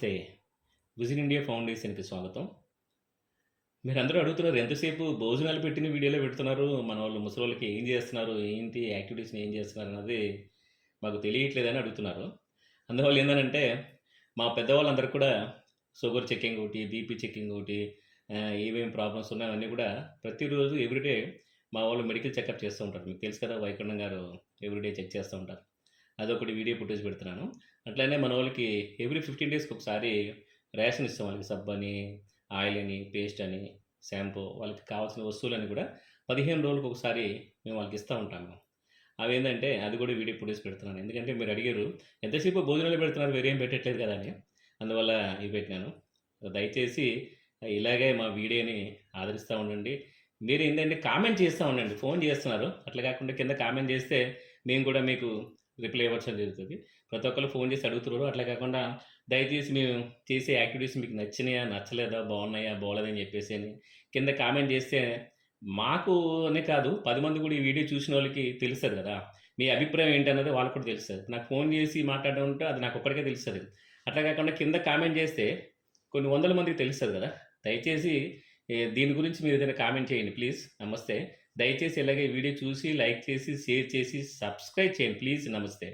నమస్తే. విజిన్ ఇండియా ఫౌండేషన్‌కి స్వాగతం. మీరందరూ అడుగుతున్నారు ఎంతసేపు భోజనాలు పెట్టిన వీడియోలే పెడుతున్నారు. మనోళ్ళు ముసలోళ్ళకి ఏం జేస్తున్నారు? ఏంటి యాక్టివిటీస్‌ని ఏం జేస్తున్నారన్నది మాకు తెలియట్లేదని అడుగుతున్నారు. అందువల్ల ఏందనంటే, మా పెద్దవాళ్ళందరూ కూడా షుగర్ చెకింగ్ ఒకటి, బీపీ చెకింగ్ ఒకటి, ఏమేమి ప్రాబ్లమ్స్ ఉన్నాయో అవన్నీ కూడా ప్రతిరోజు ఎవ్రీడే మా వాళ్ళు మెడికల్ చెకప్ చేస్తూ ఉంటారు. మీకు తెలుసు కదా! వైకుంఠం గారు ఎవ్రీడే చెక్ చేస్తూ ఉంటారు. అదొకటి వీడియో ఫుటేజ్ పెడుతున్నాను. అట్లనే మనోళ్ళకి ఎవ్రీ 15 డేస్‌కి ఒకసారి రేషన్ ఇస్తాం. వాళ్ళకి సబ్బని, ఆయిల్ అని, పేస్ట్ అని, షాంపూ వాళ్ళకి కావాల్సిన వస్తువులన్నీ కూడా 15 రోజులకు ఒకసారి మేము వాళ్ళకి ఇస్తా ఉంటాము. అవేందంటే అది కూడా వీడియో ఫుటేజ్ పెడుతున్నాను. ఎందుకంటే మీరు అడిగారు, ఎంతసేపు భోజనాలు పెడుతున్నారు వేరేం పెట్టట్లేదు కదా అని. అందువల్ల ఇవి పెట్టినాను. దయచేసి ఇలాగే మా వీడియోని ఆదరిస్తా ఉండండి. మీరేంటంటే కామెంట్ చేస్తా ఉండండి. ఫోన్ చేస్తున్నారు. అట్లా కాకుండా కింద కామెంట్ చేస్తే మేము కూడా మీకు రిప్లై ఇవ్వడం జరుగుతది. ప్రతి ఒక్కళ్ళు ఫోన్ చేసి అడుగుతున్నారు. అట్లా కాకుండా దయచేసి మేము చేసే యాక్టివిటీస్ మీకు నచ్చినాయా? నచ్చలేదా? బాగున్నాయా? బాగోలేదని చెప్పేసి అని కింద కామెంట్ చేస్తే మాకు అనే కాదు 10 మంది కూడా ఈ వీడియో చూసినోళ్ళకి తెలుస్తది కదా! మీ అభిప్రాయం ఏంటన్నది వాళ్ళకి కూడా తెలుస్తది. నాకు ఫోన్ చేసి మాట్లాడడం ఉంటే అది నాకొక్కడికే తెలుస్తది. అట్లా కాకుండా కింద కామెంట్ చేస్తే కొన్ని వందల మందికి తెలుస్తది కదా! దయచేసి దీని గురించి మీరు ఏదైనా కామెంట్ చేయండి ప్లీజ్. నమస్తే. దయచేసి ఇలాగే ఈ వీడియో చూసి లైక్ చేసి, షేర్ చేసి, సబ్స్క్రైబ్ చేయండి ప్లీజ్. నమస్తే.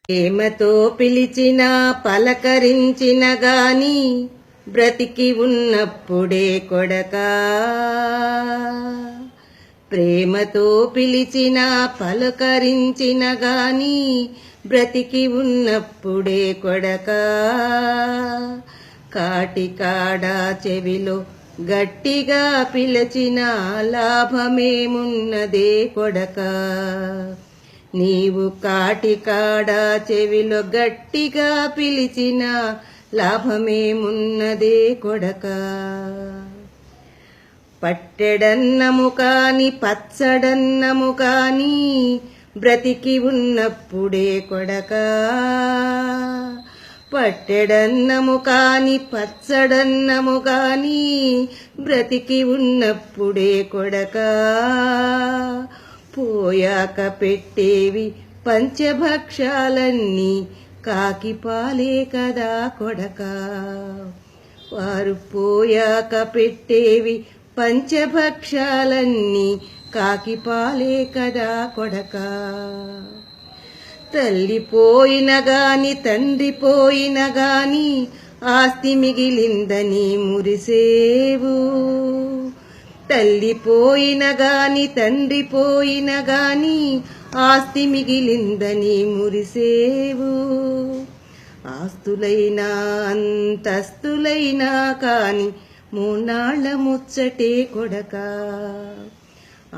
ప్రేమతో పిలిచిన పలకరించిన గాని బ్రతికి ఉన్నప్పుడే కొడకా. ప్రేమతో పిలిచిన పలకరించిన గాని బ్రతికి ఉన్నప్పుడే కొడకా. కాటికాడా చెవిలో గట్టిగా పిలిచిన లాభమేమున్నదే కొడకా. నీవు కాటికాడా చెవిలో గట్టిగా పిలిచిన లాభమేమున్నదే కొడకా. పట్టెడన్నము కాని పచ్చడన్నము కాని బ్రతికి ఉన్నప్పుడే కొడకా. పట్టెడన్నము కాని పచ్చడన్నము కాని బ్రతికి ఉన్నప్పుడే కొడకా. పోయాక పెట్టేవి పంచభక్షాలన్నీ కాకి పాలే కదా కొడకా. వారు పోయాక పెట్టేవి పంచభక్షాలన్నీ కాకి పాలే కదా కొడకా. తల్లి పోయిన గాని తండ్రి పోయిన గాని ఆస్తి మిగిలిందని మురిసేవు. తల్లి పోయిన గాని తండ్రి పోయిన గాని ఆస్తి మిగిలిందని మురిసేవు. ఆస్తులైనా అంతస్తులైనా కాని మూనాళ్ళ ముచ్చటే కొడకా.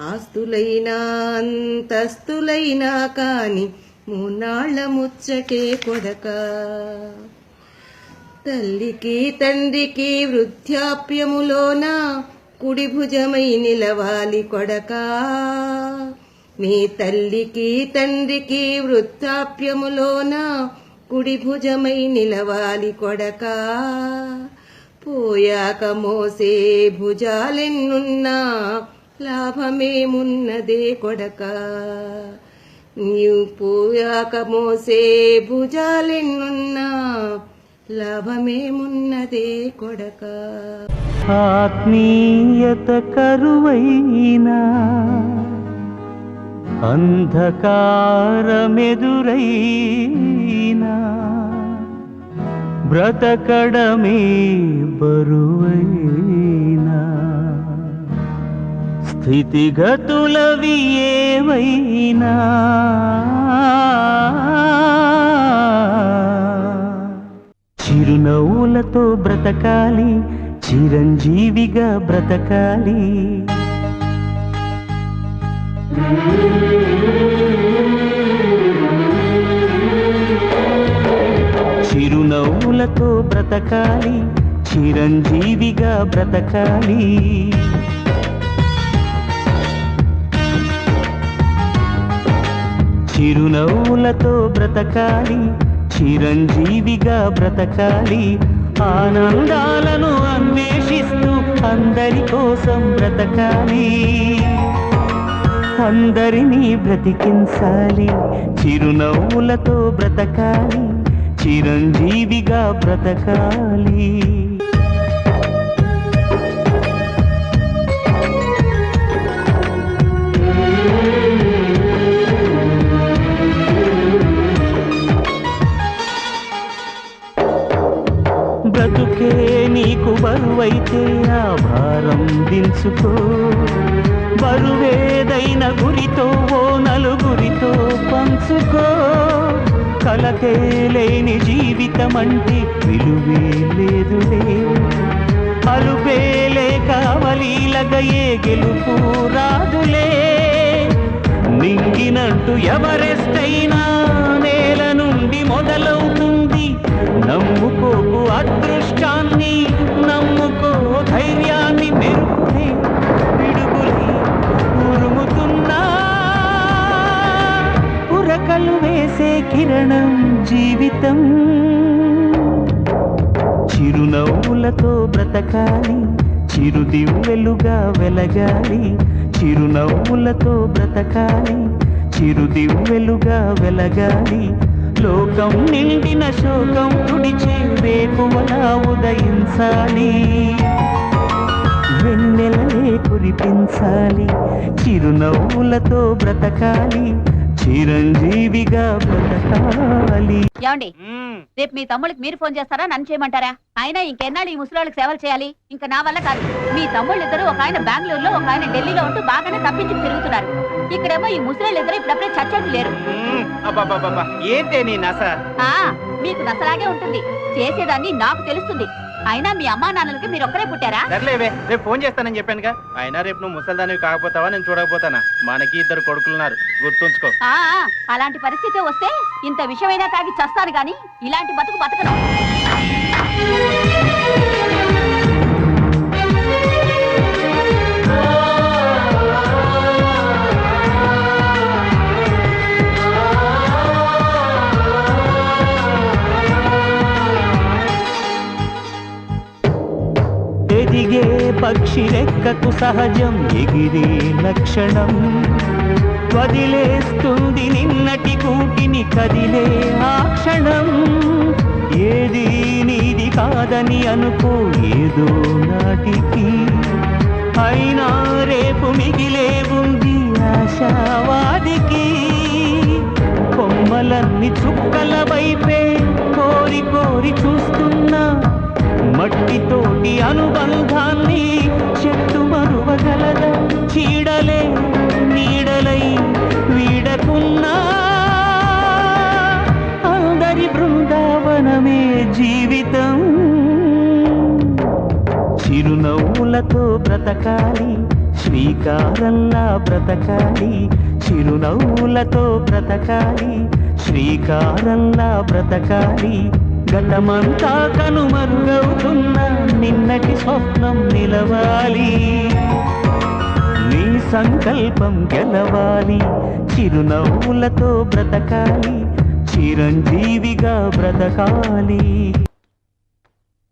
ఆస్తులైనా అంతస్తులైనా కాని మూనాళ్ళ ముచ్చటే కొడకా. తల్లికి తండ్రికి వృద్ధాప్యములోన కుడి భుజమై నిలవాలి కొడకా. మీ తల్లికి తండ్రికి వృద్ధాప్యములోన కుడి భుజమై నిలవాలి కొడకా. పోయాక మోసే భుజాలెన్నున్నా లాభమేమున్నదే కొడకా. నీవు పోయాక మోసే భుజాలెన్నున్నా లాభమేమున్నదే కొడకా. ఆత్మీయత కరువైనా అంధకారమెదురైనా బ్రతకడమే బరువైనా స్థితిగతులవి ఏవైనా చిరునవ్వులతో బ్రతకాలి, చిరంజీవిగా బ్రతకాలి. చిరునవ్వులతో బ్రతకాలి, చిరంజీవిగా బ్రతకాలి. చిరునవ్వులతో బ్రతకాలి, చిరంజీవిగా బ్రతకాలి. ఆనందాలను అన్వేషిస్తూ అందరి కోసం బ్రతకాలి. అందరినీ బ్రతికించాలి, చిరునవ్వులతో బ్రతకాలి, చిరంజీవిగా బ్రతకాలి. బ్రతుకే నీకు బరువైతే ఆ భారం దించుకో. బరువేదైన గురితో ఓ నలుగురితో పంచుకో. కలతే లేని జీవితం అంటే విలువే లేదులే. అలుపేలే కావలీలగా ఏ గెలుపు రాదులే. నింగినంటూ ఎవరెస్ట్ అయినా నేల నుండి మొదలవుతుంది. నమ్ముకోకు అదృష్టాన్ని, నమ్ముకో ధైర్యాన్ని. మెరుపులే పిడుగులే ఉరుముతున్నా ఉరకలు వేసే కిరణం జీవితం. చిరునవ్వులతో బ్రతకాలి, చిరుదివ్వెలుగా వెలగాలి. చిరునవ్వులతో బ్రతకాలి, చిరుదివ్వెలుగా వెలగాలి. లోకం నిండిన శోకం తుడిచే వేకువలా ఉదయించాలి. వెన్నెలలే కురిపించాలి, చిరునవ్వులతో బ్రతకాలి. చిరంజీవిగా బ్రతకాలి. ఏమండి, రేపు మీ తమ్ముళ్ళకి మీరు ఫోన్ చేస్తారా, నన్ను చేయమంటారా? అయినా ఇంకెన్నాళ్ళు ఈ ముసలాళ్ళకి సేవలు చేయాలి? ఇంకా నా వల్ల కాదు. మీ తమ్ముళ్ళు ఇద్దరు, ఒక ఆయన బెంగళూరులో, ఒక ఆయన ఢిల్లీలో ఉంటూ బాగానే తప్పించి తిరుగుతున్నారు. ఇక్కడేమో ఈ ముసలాళ్ళు ఇద్దరు ఇప్పుడప్పుడే చచ్చట్లు లేరు. ఏంటే నీ నస? మీకు నసలాగే ఉంటుంది, చేసేదాన్ని నాకు తెలుస్తుంది. అయినా మీ అమ్మా నాన్నలకి మీరు ఒక్కరే పుట్టారా? సర్లేవే, రేపు ఫోన్ చేస్తానని చెప్పానుగా. అయినా రేపు నువ్వు ముసల్దానివి కాకపోతావా, నేను చూడకపోతానా? మనకి ఇద్దరు కొడుకులున్నారు, గుర్తుంచుకో. అలాంటి పరిస్థితి వస్తే ఇంత విషమైనా తాగి చస్తాను గాని ఇలాంటి బతుకు బతకను. ఎదిగే పక్షి రెక్కకు సహజం ఎగిరే లక్షణం. వదిలేస్తుంది నిన్నటి కూటిని కదిలే ఆ క్షణం. ఏది నీది కాదని అనుకో ఏదో నాటికి. అయినా రేపు మిగిలే ఉంది ఆశావాదికి. కొమ్మలన్నీ చుక్కల వైపే కోరి కోరి చూస్తున్నా. మట్టితోటి అనుబంధాన్ని చెట్టు మరువగలదా? చీడలే నీడలై వీడకున్నా అందరి బృందావనమే జీవితం. చిరునవ్వులతో బ్రతకాలి, శ్రీకారంలా బ్రతకాలి. చిరునవ్వులతో బ్రతకాలి, శ్రీకారంలా బ్రతకాలి. గతమంతా కనుమరుగవుతున్న నిన్నటి స్వప్నం నిలవాలి. నీ సంకల్పం గెలవాలి, చిరునవ్వులతో బ్రతకాలి. చిరంజీవిగా బ్రతకాలి.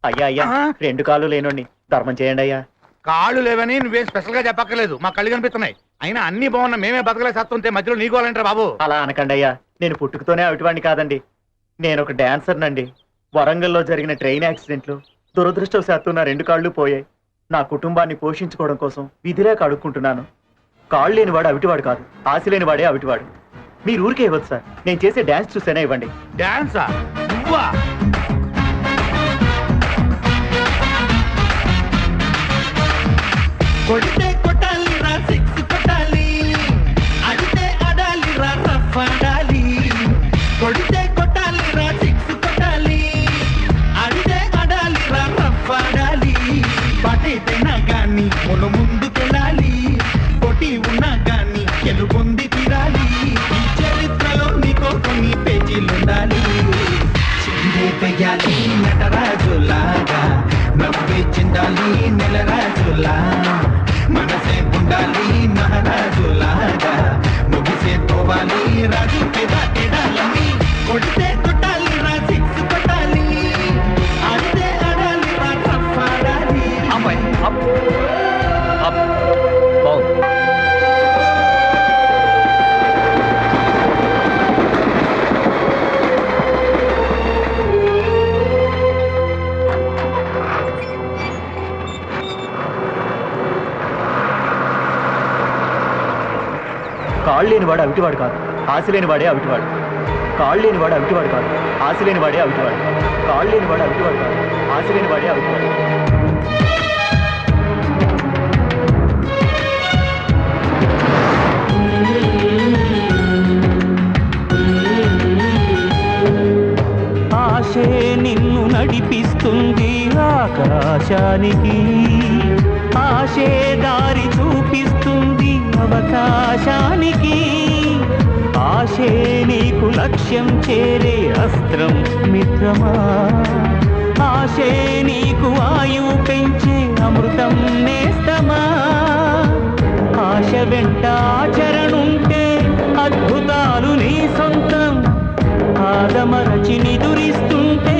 అయ్యా అయ్యా, 2 కాళ్ళు లేనోడిని ధర్మం చేయండి అయ్యా. కాళ్ళు లేవని నువ్వేం స్పెషల్ గా చెప్పక్కర్లేదు, మా కళ్ళు కనిపిస్తున్నాయి. అయినా అన్ని బాగున్నా మేమే బతకలే సత్తుంటే మధ్యలో నీకోవాలంటారా బాబు? అలా అనకండి అయ్యా, నేను పుట్టుకతోనే అవిటివాడిని కాదండి. నేను ఒక డాన్సర్ నండి. వరంగల్లో జరిగిన ట్రైన్ యాక్సిడెంట్ లో దురదృష్టవశాత్తు నా 2 కాళ్ళు పోయాయి. నా కుటుంబాన్ని పోషించుకోవడం కోసం విధిలేక అడుక్కుంటున్నాను. కాళ్ళు లేనివాడు అవిటివాడు కాదు, ఆశ లేనివాడే అవిటివాడు. మీరు ఊరికే ఇవ్వదు సార్, నేను చేసే డాన్స్ చూసేనా ఇవ్వండి. డాన్సా? నువ్వా? కొడితే కొట్టాలి రా, సిక్స్ కొట్టాలి. అడితే ఆడాలి రా, రఫ్ ఆడాలి. కొడితే కొట్టాలి రా, సిక్స్ కొట్టాలి. అడితే ఆడాలి రా, రఫ్ ఆడాలి. పటేదైనా గాని మును ముందుకెళ్ళాలి. కొట్టి ఉన్నా గాని గెలుపొంది తీరాలి. ఈ చరిత్రలో నీకో కొన్ని పేజీలుండాలి. చిందే వెయ్యాలి నటరాజులాగా, నవ్వే చిందాలి నెలరాజులా. మనసే ఉండాలి మహారాజులాగా, ముగిసే పోవాలి రాజు ఎడాలని. కొడితే కొట్టాలి రా, సిక్స్ కొట్టాలి. ఆడితే ఆడాలి రా, రఫ్ ఆడాలి. అమ్మాయి కాళ్ళు లేనివాడు అవిటివాడు కాదు, ఆశ లేనివాడే అవిటివాడు. కాళ్ళు లేనివాడు అవిటివాడు కాదు, ఆశ లేనివాడే అవిటివాడు. కాళ్ళు లేనివాడు అవిటివాడు కాదు, ఆశ లేనివాడే అవిటివాడు. ఆశే నిన్ను నడిపిస్తుంది ఆకాశానికి, ఆశే దారి చూపిస్తుంది అవకాశానికి. ఆశే నీకు లక్ష్యం చేరే అస్త్రం మిత్రమా, ఆశే నీకు ఆయువు పెంచే అమృతం నేస్తమా. ఆశ వెంట ఆచరణుంటే అద్భుతాలు నీ సొంతం, ఆదమరచి నిదురిస్తుంటే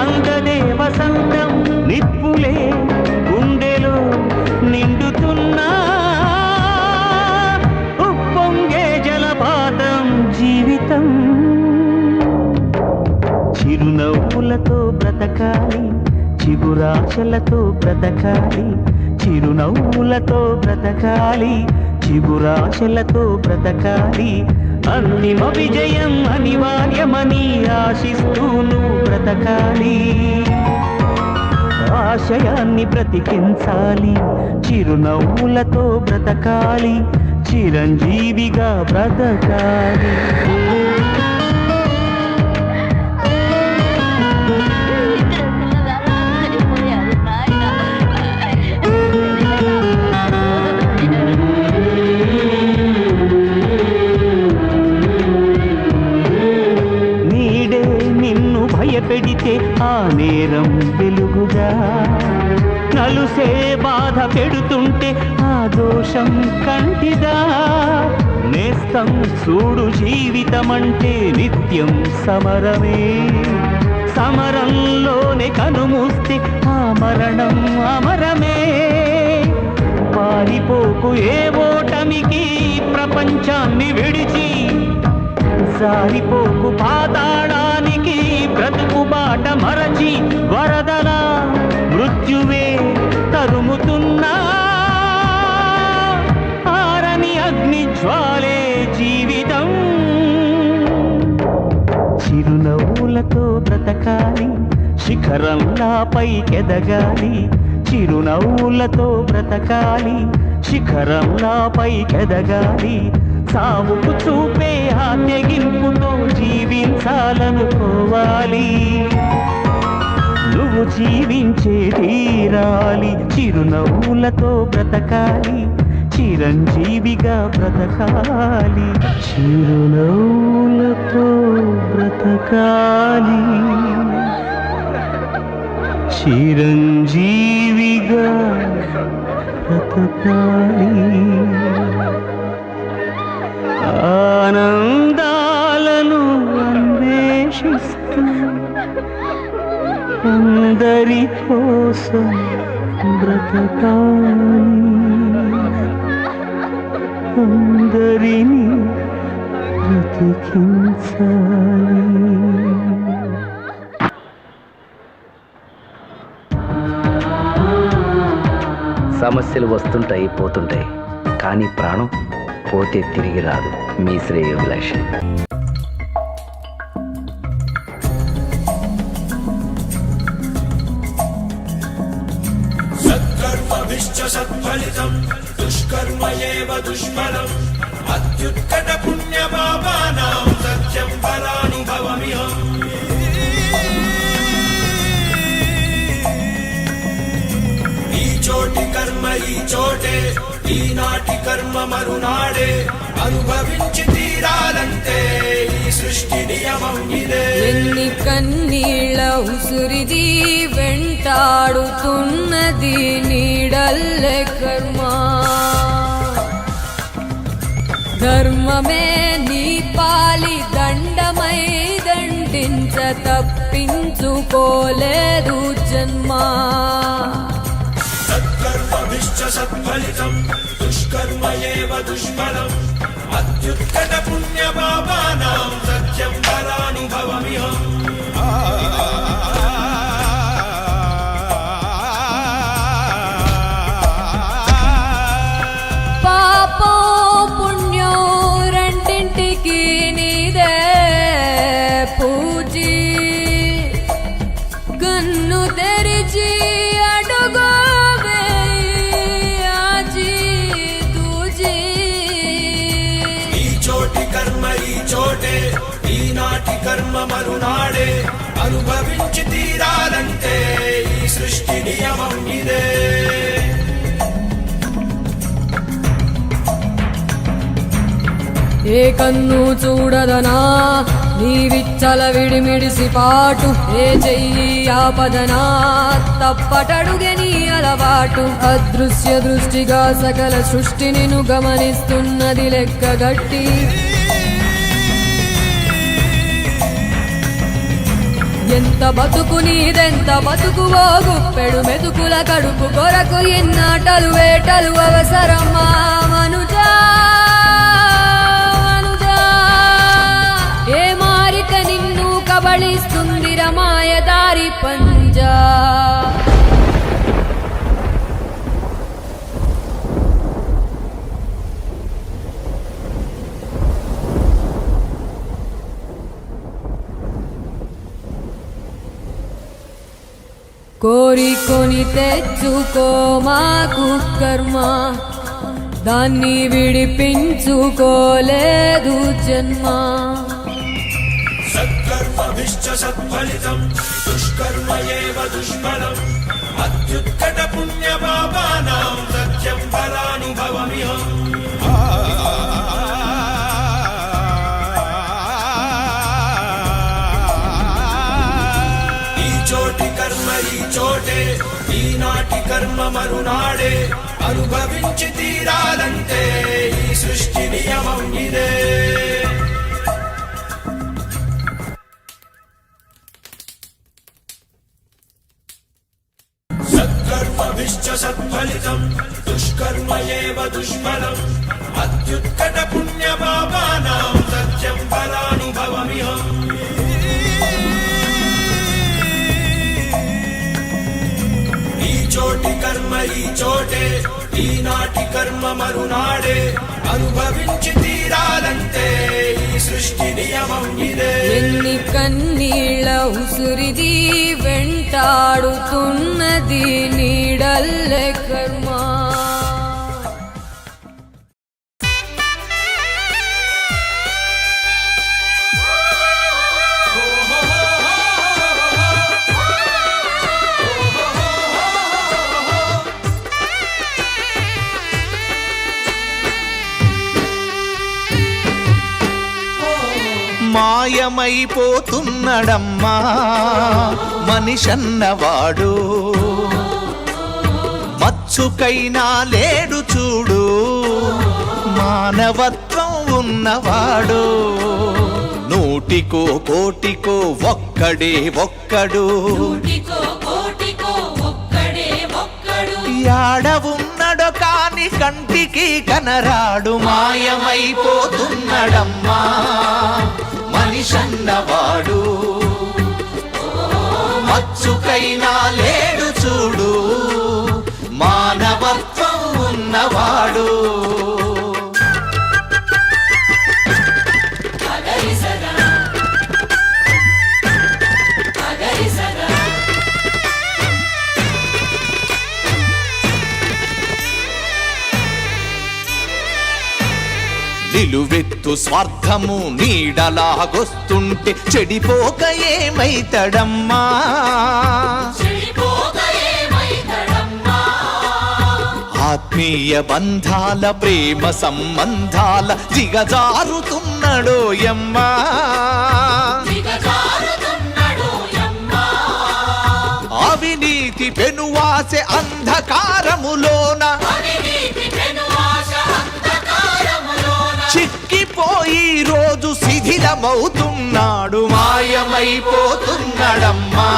అందదే వసంతం. నిప్పులే గుండెలో నిండుతున్నా ఉప్పొంగే జలపాతం జీవితం. చిరునవ్వులతో బ్రతకాలి, చిగురాశలతో బ్రతకాలి. చిరునవ్వులతో బ్రతకాలి, చిగురాశలతో బ్రతకాలి. అంతిమ విజయం అనివార్యమని ఆశిస్తూ నువ్వు బ్రతకాలి. ఆశయాన్ని బ్రతికించాలి, చిరునవ్వులతో బ్రతకాలి. చిరంజీవిగా బ్రతకాలి. పెడితే ఆ నేరం వెలుగుగా, నలుసే బాధ పెడుతుంటే ఆ దోషం కంటిదా. నేస్తం చూడు జీవితమంటే నిత్యం సమరమే, సమరంలోనే కనుమూస్తే ఆ మరణం అమరమే. పారిపోకు ఏ ఓటమికి ప్రపంచాన్ని విడిచి, జారిపోకు పాతాళానికి బ్రతుకు బాట మరచి. వరదలా మృత్యువే తరుముతున్నా ఆరని అగ్ని జ్వాలే జీవితం. చిరునవ్వులతో బ్రతకాలి, శిఖరంలా పైకెదగాలి. చిరునవ్వులతో బ్రతకాలి, శిఖరంలా పైకెదగాలి. సావుకు చూపే ఆ తెగింపుతో జీవించాలనుకోవాలి. నువ్వు జీవించే తీరాలి, చిరునవ్వులతో బ్రతకాలి. చిరంజీవిగా బ్రతకాలి, చిరునవ్వులతో బ్రతకాలి. చిరంజీవిగా బ్రతకాలి. ఆనందాలను అన్వేషిస్తూ అందరి కోసం బ్రతకాలి. అందరినీ బ్రతికించాలి. సమస్యలు వస్తుంటాయి పోతుంటాయి, కానీ ప్రాణం పోతే తిరిగి రాదు. మీ శ్రేయోభిలాషి. సత్ఫలితం దుష్కర్మ ఏవ దుష్ఫలం అత్యుత్కట పుణ్య పాపానాం సత్యం ఫలానుభవమిహం. ఈ చోటి కర్మ ఈ చోటే, ఈనాటి కర్మ మరునాడే. అనుభవించి తీరాలంటే ఈ సృష్టి నియమం ఇదే. ఎన్ని కన్నీళ్ళ ఉసురిది వెంటాడుతున్నది నీడల్లే కర్మ. ధర్మమే నీ పాలి దండమై దండించ తప్పించుకోలేదు జన్మ. సత్కర్మభిశ్చ సత్ఫలితం దుష్కర్మ ఏవ దుష్ఫలం అత్యుత్కట పుణ్య పాపానాం సత్యం ఫలానుభవమిహం. పాపో పుణ్యో మరునాడే అనుభవించి తీరాలంటే ఈ సృష్టి నియమం ఇదే. ఏ కన్ను చూడదనా నీ విచ్చల విడిమిడిసి పాటు, ఏ చెయ్యి ఆపదనా తప్పటడుగే నీ అలవాటు. అదృశ్య దృష్టిగా సకల సృష్టిని ను గమనిస్తున్నది లెక్కగట్టి, ఎంత బతుకు నీదెంత బతుకువో గుప్పెడు మెతుకుల కడుపు కొరకు ఎన్నాటలు వేటలు అవసరమా మనుజా. ఏ మారిత నిన్ను కబళిస్తుంది రమాయదారి పంజా. కోరికొని తెచ్చుకో మాకు కర్మ, దాన్ని విడిపించుకోలేదు జన్మ. సత్కర్మభిశ్చ సత్ఫలితం దుష్కర్మ ఏవ దుష్ఫలం అత్యుత్కట పుణ్య పాపానాం సత్యం ఫలానుభవమిహం. ఈ చోటి కర్మ ఈ చోటే, ఈనాటి కర్మ మరునాడే అనుభవించి తీరాలంటే ఈ సృష్టి నియమం ఇదే. సత్కర్మభిశ్చ సత్ఫలితం దుష్కర్మ ఏవ దుష్ఫలం అత్యుత్కట పుణ్య పాపానాం సత్యం ఫలానుభవమిహం. ఈ చోటి కర్మ ఈ చోటే, ఈనాటి కర్మ మరునాడే అనుభవించి తీరాలంటే ఈ సృష్టి నియమం ఇదే. ఎన్ని కన్నీళ్ళ ఉసురిది వెంటాడుతున్నది నీడల్లే కర్మ. మాయమైపోతున్నడమ్మా మనిషన్నవాడు, మచ్చుకైనా లేడు చూడు మానవత్వం ఉన్నవాడు. నూటికో కోటికో ఒక్కడే ఒక్కడు, యాడ ఉన్నడో కాని కంటికి కనరాడు. మాయమైపోతున్నడమ్మా మనిషన్నవాడు, మచ్చుకైనా లేడు చూడు మానవత్వం ఉన్నవాడు. నిలువెత్తు స్వార్థము నీడలాగొస్తుంటే చెడిపోక ఏమైతడమ్మా. ఆత్మీయ బంధాల ప్రేమ సంబంధాల దిగజారుతున్నడోయమ్మా. అవినీతి పెనువాసె అంధకారములోన చిక్కిపోయి రోజు శిథిలమవుతున్నాడు. మాయమైపోతున్నాడమ్మా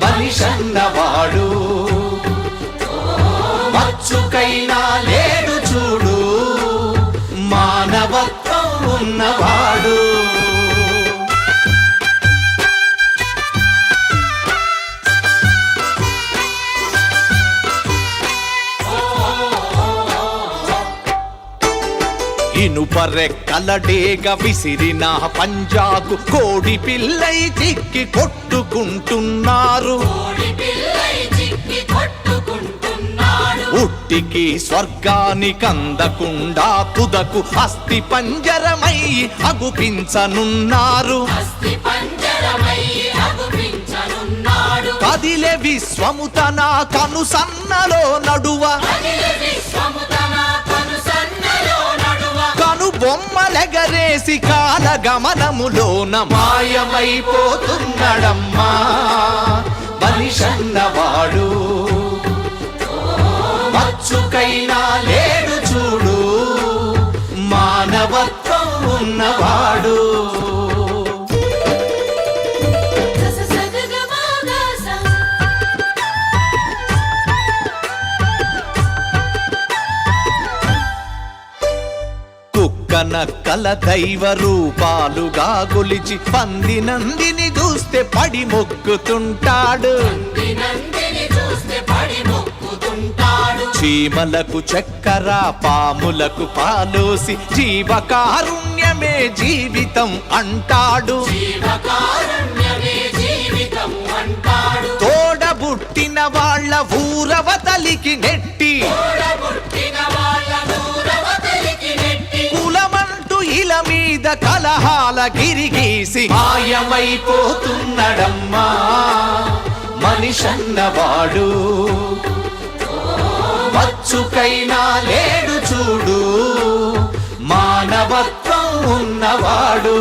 మనిషన్నవాడు, మచ్చుకైనా లేడు చూడు మానవత్వం ఉన్నవాడు. ఇనుపరెక్కలడేగ విసిరిన పంజాకు కోడి పిల్లై చిక్కి కొట్టుకుంటున్నారు. ఉట్టికి స్వర్గానికందకుండా తుదకు అస్థి పంజరమై అగుపించనున్నారు. కదిలే విశ్వము తన కనుసన్నలో నడువ కను బొమ్మలెగరేసి కాలగమనములోన మాయమైపోతున్నడమ్మా మనిషన్నవాడు. మచ్చుకైనా లేడు చూడు మానవత్వం ఉన్నవాడు. కుక్కనక్కల దైవ రూపాలుగా గొలిచి పంది నందిని చూస్తే పడి మొక్కుతుంటాడు. చీమలకు చక్కెర పాములకు పాలోసి జీవకారుణ్యమే జీవితం అంటాడు. తోడబుట్టిన వాళ్ళ ఊరవతలికి నెట్టి కులమంటూ ఇల మీద కలహాల గిరిగీసి మాయమైపోతున్నడమ్మా మనిషన్నవాడు. మచ్చుకైనా లేడు చూడు మానవత్వం ఉన్నవాడు.